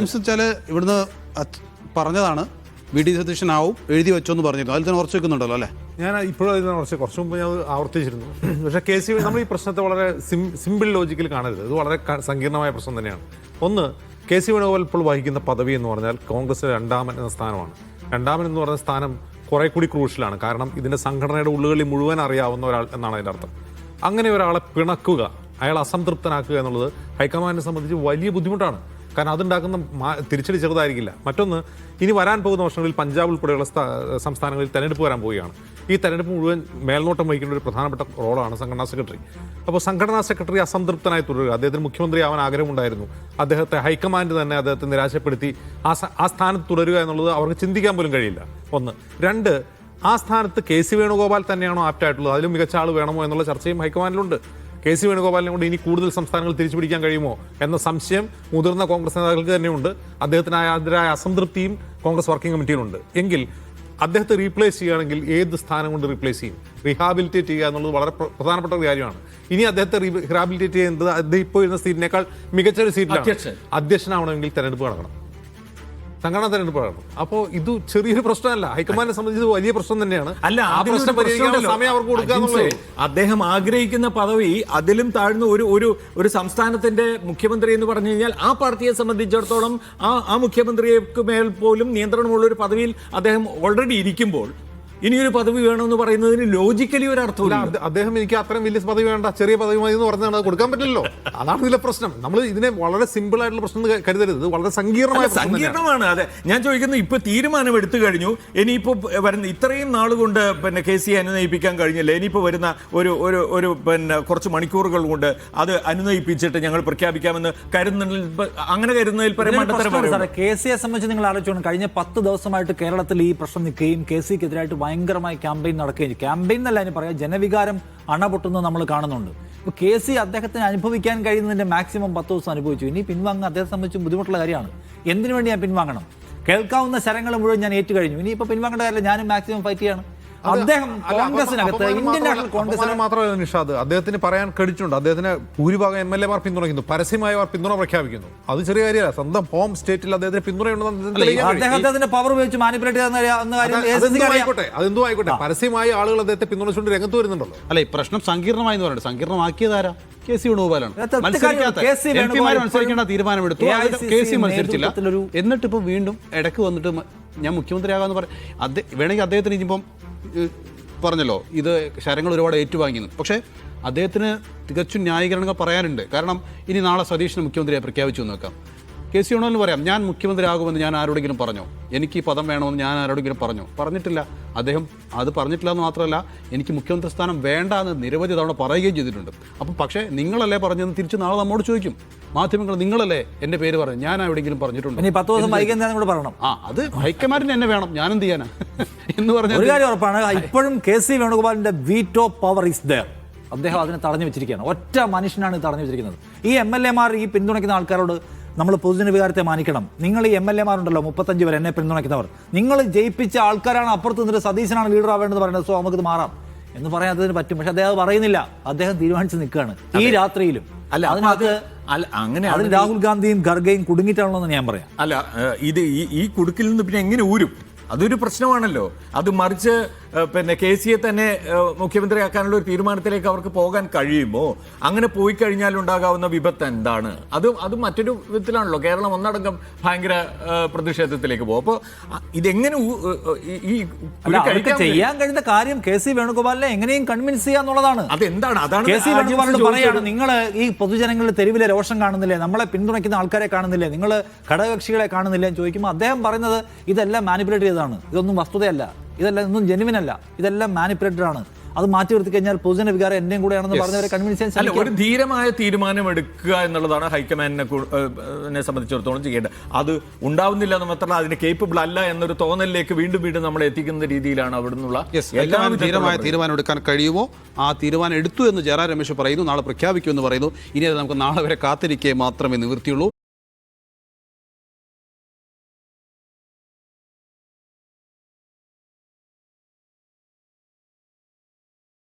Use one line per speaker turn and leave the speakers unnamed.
വെച്ചാൽ ഇവിടുന്ന് പറഞ്ഞതാണ് വി ഡി സതീശനാവും എഴുതി വെച്ചോന്ന് പറഞ്ഞിരുന്നു. അതിൽ തന്നെ ഉറച്ചു വെക്കുന്നുണ്ടല്ലോ അല്ലേ?
ഞാൻ ഇപ്പോഴും അതിനെ കുറച്ച് മുമ്പ് ഞാൻ ആവർത്തിച്ചിരുന്നു. പക്ഷേ KCB നമ്മൾ ഈ പ്രശ്നത്തെ വളരെ സിമ്പിൾ ലോജിക്കൽ കാണരുത്. ഇത് വളരെ സങ്കീർണമായ പ്രശ്നം തന്നെയാണ്. ഒന്ന്, KC വേണുഗോപാൽ ഇപ്പോൾ വഹിക്കുന്ന പദവി എന്ന് പറഞ്ഞാൽ കോൺഗ്രസിലെ രണ്ടാമൻ എന്ന സ്ഥാനമാണ്. രണ്ടാമൻ എന്ന് പറയുന്ന സ്ഥാനം കുറെ കൂടി ക്രൂഷ്യലാണ്. കാരണം ഇതിന്റെ സംഘടനയുടെ ഉള്ളുകളിൽ മുഴുവൻ അറിയാവുന്ന ഒരാൾ എന്നാണ് അതിൻ്റെ അർത്ഥം. അങ്ങനെ ഒരാളെ പിണക്കുക, അയാൾ അസംതൃപ്തനാക്കുക എന്നുള്ളത് ഹൈക്കമാൻഡിനെ സംബന്ധിച്ച് വലിയ ബുദ്ധിമുട്ടാണ്. കാരണം അതുണ്ടാക്കുന്ന തിരിച്ചടി ചെറുതായിരിക്കില്ല. മറ്റൊന്ന്, ഇനി വരാൻ പോകുന്ന വർഷങ്ങളിൽ പഞ്ചാബ് ഉൾപ്പെടെയുള്ള സംസ്ഥാനങ്ങളിൽ തെരഞ്ഞെടുപ്പ് വരാൻ പോവുകയാണ്. ഈ തെരഞ്ഞെടുപ്പ് മുഴുവൻ മേൽനോട്ടം വഹിക്കേണ്ട ഒരു പ്രധാനപ്പെട്ട റോളാണ് സംഘടനാ സെക്രട്ടറി. അപ്പോൾ സംഘടനാ സെക്രട്ടറി അസംതൃപ്തനായി തുടരുക. അദ്ദേഹത്തിന് മുഖ്യമന്ത്രി ആവാൻ ആഗ്രഹമുണ്ടായിരുന്നു. അദ്ദേഹത്തെ ഹൈക്കമാൻഡ് തന്നെ അദ്ദേഹത്തെ നിരാശപ്പെടുത്തി ആ സ്ഥാനത്ത് തുടരുക എന്നുള്ളത് അവർക്ക് ചിന്തിക്കാൻ പോലും കഴിയില്ല. ഒന്ന്. രണ്ട്, ആ സ്ഥാനത്ത് KC വേണുഗോപാൽ തന്നെയാണോ ആപ്റ്റായിട്ടുള്ളത്, അതിലും മികച്ച ആൾ വേണമോ എന്നുള്ള ചർച്ചയും ഹൈക്കമാൻഡിലുണ്ട്. KC വേണുഗോപാലിനെ കൊണ്ട് ഇനി കൂടുതൽ സംസ്ഥാനങ്ങൾ തിരിച്ചു പിടിക്കാൻ കഴിയുമോ എന്ന സംശയം മുതിർന്ന കോൺഗ്രസ് നേതാക്കൾക്ക് തന്നെയുണ്ട്. അദ്ദേഹത്തിനെതിരായ അസംതൃപ്തിയും കോൺഗ്രസ് വർക്കിംഗ് കമ്മിറ്റിയിലുണ്ട്. എങ്കിൽ അദ്ദേഹത്തെ റീപ്ലേസ് ചെയ്യുകയാണെങ്കിൽ ഏത് സ്ഥാനം കൊണ്ട് റീപ്ലേസ് ചെയ്യും? റീഹാബിലിറ്റേറ്റ് ചെയ്യുക എന്നുള്ളത് വളരെ പ്രധാനപ്പെട്ട ഒരു കാര്യമാണ്. ഇനി അദ്ദേഹത്തെ റീഹാബിലിറ്റേറ്റ് ചെയ്യുന്നത് അദ്ദേഹം ഇപ്പോൾ ഇരുന്ന സീറ്റിനേക്കാൾ മികച്ച ഒരു സീറ്റിലാണ്. അധ്യക്ഷനാവണമെങ്കിൽ തെരഞ്ഞെടുപ്പ് നടക്കണം, സംഘടനാ തെരഞ്ഞെടുപ്പ് നടക്കണം. അപ്പോൾ ഇത് ചെറിയൊരു പ്രശ്നമല്ല, ഹൈക്കമാൻഡിനെ സംബന്ധിച്ച് വലിയ പ്രശ്നം തന്നെയാണ്.
അല്ല,
ആ പ്രശ്നം പരിഹരിക്കാനുള്ള സമയം അവർക്ക് കൊടുക്കുക എന്നുള്ളത്.
അദ്ദേഹം ആഗ്രഹിക്കുന്ന പദവി അതിലും താഴ്ന്ന ഒരു സംസ്ഥാനത്തിന്റെ മുഖ്യമന്ത്രി എന്ന് പറഞ്ഞു കഴിഞ്ഞാൽ ആ പാർട്ടിയെ സംബന്ധിച്ചിടത്തോളം ആ മുഖ്യമന്ത്രിക്ക് മേൽ പോലും നിയന്ത്രണമുള്ള ഒരു പദവിയിൽ അദ്ദേഹം ഓൾറെഡി ഇരിക്കുമ്പോൾ ഇനിയൊരു പദവി വേണമെന്ന് പറയുന്നതിന് ലോജിക്കലി ഒരു അർത്ഥമില്ല.
അദ്ദേഹം എനിക്ക് അത്രയും വലിയ പദവി വേണ്ട, ചെറിയ പദവി മതി എന്ന് പറഞ്ഞാൽ അത് കൊടുക്കാൻ പറ്റില്ലല്ലോ. അതാണ് ഇതിലെ പ്രശ്നം. നമ്മൾ ഇതിനെ വളരെ സിമ്പിൾ ആയിട്ടുള്ള പ്രശ്നം കരുതരുത്, വളരെ
സങ്കീർണമാണ്. അതെ, ഞാൻ ചോദിക്കുന്നത്, ഇപ്പൊ തീരുമാനം എടുത്തു കഴിഞ്ഞു, ഇനിയിപ്പോ വരുന്ന ഇത്രയും നാളുകൊണ്ട് KC അനുനയിപ്പിക്കാൻ കഴിഞ്ഞില്ല, ഇനിയിപ്പോ വരുന്ന ഒരു കുറച്ച് മണിക്കൂറുകൾ കൊണ്ട് അത് അനുനയിപ്പിച്ചിട്ട് ഞങ്ങൾ പ്രഖ്യാപിക്കാമെന്ന് അങ്ങനെ കരുതുന്നതിൽ
KCയെ സംബന്ധിച്ച് നിങ്ങൾ ആലോചിച്ചോണം. കഴിഞ്ഞ 10 ദിവസമായിട്ട് കേരളത്തിൽ ഈ പ്രശ്നം നിൽക്കുകയും KCക്കെതിരായിട്ട് ഭയങ്കരമായി ക്യാമ്പയിൻ നടക്കുകയും, ക്യാമ്പയിൻ എന്നല്ല അതിന് പറയാം, ജനവികാരം അണപൊട്ടുന്നത് നമ്മൾ കാണുന്നുണ്ട്. ഇപ്പോൾ KC അദ്ദേഹത്തിന് അനുഭവിക്കാൻ കഴിയുന്നതിന്റെ മാക്സിമം 10 ദിവസം അനുഭവിച്ചു. ഇനി പിൻവാങ്ങുക അദ്ദേഹത്തെ സംബന്ധിച്ച് ബുദ്ധിമുട്ടുള്ള കാര്യമാണ്. എന്തിനു വേണ്ടി ഞാൻ പിൻവാങ്ങണം? കേൾക്കാവുന്ന ശരങ്ങൾ മുഴുവൻ ഞാൻ ഏറ്റു കഴിഞ്ഞു. ഇനിയിപ്പോൾ പിൻവാങ്ങേണ്ട കാര്യമില്ല, ഞാനും മാക്സിമം ഫൈറ്റ് ചെയ്യണം. അദ്ദേഹം കോൺഗ്രസിനകത്ത് ഇന്ത്യൻ നാഷണൽ കോൺഗ്രസിന്
മാത്രമല്ല നിഷാദ്, അദ്ദേഹത്തിന് പറയാൻ ക്രെഡിറ്റുണ്ട്. അദ്ദേഹത്തിന് ഭൂരിഭാഗം MLA മാർ പിന്തുണയ്ക്കുന്നു, പരസ്യമായി അവർ പിന്തുണ പ്രഖ്യാപിക്കുന്നു. അത് ചെറിയ കാര്യമല്ല. സ്വന്തം ഹോം സ്റ്റേറ്റിൽ അദ്ദേഹത്തിന് പിന്തുണയുണ്ടെന്ന്
അദ്ദേഹത്തിന്റെ പവർ ഉപയോഗിച്ച് മാനിപ്പുലേറ്റ്
അതെന്തോ ആയിക്കോട്ടെ, പരസ്യമായി ആളുകൾ അദ്ദേഹത്തെ പിന്തുണച്ചുകൊണ്ട് രംഗത്ത് വരുന്നുണ്ടല്ലോ.
അല്ല, ഈ പ്രശ്നം സങ്കീർണമായി എന്ന് പറയുന്നത് സങ്കീർണമാക്കിയതാരാ? KC വേണുഗോപാലാണ്. മത്സരിക്കേണ്ട തീരുമാനമെടുത്തു, KC മത്സരിച്ചില്ല. എന്നിട്ട് ഇപ്പൊ വീണ്ടും ഇടയ്ക്ക് വന്നിട്ട് ഞാൻ മുഖ്യമന്ത്രിയാകാന്ന് പറയും. വേണമെങ്കിൽ അദ്ദേഹത്തിന് ഇനിയിപ്പം പറഞ്ഞല്ലോ, ഇത് ശരങ്ങൾ ഒരുപാട് ഏറ്റുവാങ്ങിയെന്ന്. പക്ഷേ അദ്ദേഹത്തിന് തികച്ചും ന്യായീകരണങ്ങൾ പറയാനുണ്ട്. കാരണം ഇനി നാളെ സതീഷിനെ മുഖ്യമന്ത്രിയായി പ്രഖ്യാപിച്ചു എന്ന് വെക്കാം. KC വേണമെന്ന് പറയാം, ഞാൻ മുഖ്യമന്ത്രിയാകുമെന്ന് ഞാൻ ആരോടെങ്കിലും പറഞ്ഞോ, എനിക്ക് ഈ പദം വേണമെന്ന് ഞാൻ ആരോടെങ്കിലും പറഞ്ഞിട്ടില്ല. അദ്ദേഹം അത് പറഞ്ഞിട്ടില്ല എന്ന് മാത്രമല്ല, എനിക്ക് മുഖ്യമന്ത്രി സ്ഥാനം വേണ്ട എന്ന് നിരവധി തവണ പറയുകയും ചെയ്തിട്ടുണ്ട്. അപ്പം പക്ഷേ നിങ്ങളല്ലേ പറഞ്ഞതെന്ന് തിരിച്ച് നാളെ നമ്മോട് ചോദിക്കും മാധ്യമങ്ങൾ. നിങ്ങളല്ലേ എൻ്റെ പേര് പറഞ്ഞു, ഞാൻ എവിടെയെങ്കിലും പറഞ്ഞിട്ടുണ്ട്.
10 ദിവസം വൈകുന്നേരം പറയണം.
അത് ഹൈക്കമാൻഡിന് എന്നെ വേണം, ഞാൻ എന്ത് ചെയ്യാനാ എന്ന് പറഞ്ഞ
ഒരു കാര്യം ഉറപ്പാണ്, ഇപ്പോഴും KC വേണുഗോപാലിന്റെ വീറ്റോ പവർ ഇസ് ദയർ. അദ്ദേഹം അതിനെ തടഞ്ഞു വെച്ചിരിക്കുകയാണ്. ഒറ്റ മനുഷ്യനാണ് തടഞ്ഞു വെച്ചിരിക്കുന്നത്. ഈ MLA മാർ ഈ പിന്തുണയ്ക്കുന്ന ആൾക്കാരോട് നമ്മൾ പൊതുജന വികാരത്തെ മാനിക്കണം. നിങ്ങൾ ഈ MLA മാരുണ്ടല്ലോ, 35 വരെ എന്നെ പിന്തുണയ്ക്കുന്നവർ, നിങ്ങൾ ജയിപ്പിച്ച ആൾക്കാരാണ്. അപ്പുറത്ത് നിന്നിട്ട് സതീശനാണ് ലീഡർ ആവേണ്ടത് പറയുന്നത്. സോ നമുക്കിത് മാറാം എന്ന് പറയാത്തതിന് പറ്റും. പക്ഷെ അദ്ദേഹം പറയുന്നില്ല, അദ്ദേഹം തീരുമാനിച്ച് നിൽക്കുകയാണ് ഈ രാത്രിയിലും. അതിനകത്ത്
അങ്ങനെ
അതിൽ രാഹുൽ ഗാന്ധിയും ഖർഗയും കുടുങ്ങിയിട്ടാണല്ലോ ഞാൻ പറയാം.
അല്ല, ഇത് ഈ കുടുക്കിൽ നിന്ന് പിന്നെ എങ്ങനെ ഊരും? അതൊരു പ്രശ്നമാണല്ലോ. അത് മറിച്ച് KCയെ തന്നെ മുഖ്യമന്ത്രിയാക്കാനുള്ള ഒരു തീരുമാനത്തിലേക്ക് അവർക്ക് പോകാൻ കഴിയുമോ? അങ്ങനെ പോയി കഴിഞ്ഞാൽ ഉണ്ടാകാവുന്ന വിപത്ത് എന്താണ്? അത് മറ്റൊരു വിധത്തിലാണല്ലോ. കേരളം ഒന്നടങ്കം ഭയങ്കര പ്രതിഷേധത്തിലേക്ക് പോകും. അപ്പോൾ ഇതെങ്ങനെ
ചെയ്യാൻ കഴിയുന്ന കാര്യം KC വേണുഗോപാലിനെ എങ്ങനെയും കൺവിൻസ് ചെയ്യാന്നുള്ളതാണ്.
അതെന്താണ്? അതാണ്
KC വേണുഗോപാലിനോട് പറയാണ്, നിങ്ങൾ ഈ പൊതുജനങ്ങളുടെ തെരുവിലെ രോഷം കാണുന്നില്ലേ, നമ്മളെ പിന്തുണയ്ക്കുന്ന ആൾക്കാരെ കാണുന്നില്ലേ, നിങ്ങൾ ഘടകകക്ഷികളെ കാണുന്നില്ലേ എന്ന് ചോദിക്കുമ്പോൾ അദ്ദേഹം പറയുന്നത് ഇതെല്ലാം മാനിപ്പുലേറ്റ് ചെയ്തതാണ്, ഇതൊന്നും വസ്തുതയല്ല, ഇതെല്ലാം ഒന്നും ജെനുവിൻ അല്ല, ഇതെല്ലാം മാനിപ്പുലേറ്റഡ് ആണ്. അത് മാറ്റി നിർത്തി കഴിഞ്ഞാൽ പൊതുജന വികാരം എന്റെയും കൂടെയാണെന്ന് പറഞ്ഞവരെ കൺവിൻസ് ചെയ്യാൻ
ഒരു ധീരമായ തീരുമാനം എടുക്കുക എന്നുള്ളതാണ് ഹൈക്കമാൻഡിനെ സംബന്ധിച്ചിടത്തോളം ചെയ്യേണ്ടത്. അത് ഉണ്ടാവുന്നില്ല എന്ന് മാത്രമല്ല, അതിന് കേപ്പബിൾ അല്ല എന്നൊരു തോന്നലിലേക്ക് വീണ്ടും നമ്മളെ എത്തിക്കുന്ന രീതിയിലാണ് അവിടെ നിന്നുള്ള
ധീരമായ തീരുമാനം എടുക്കാൻ കഴിയുമോ? ആ തീരുമാനം എടുത്തു എന്ന് ജയറാം രമേശ് പറയുന്നു, നാളെ പ്രഖ്യാപിക്കുമെന്ന് പറയുന്നു. ഇനി അത് നമുക്ക് നാളെ വരെ കാത്തിരിക്കേ മാത്രമേ നിവൃത്തിയുള്ളൂ.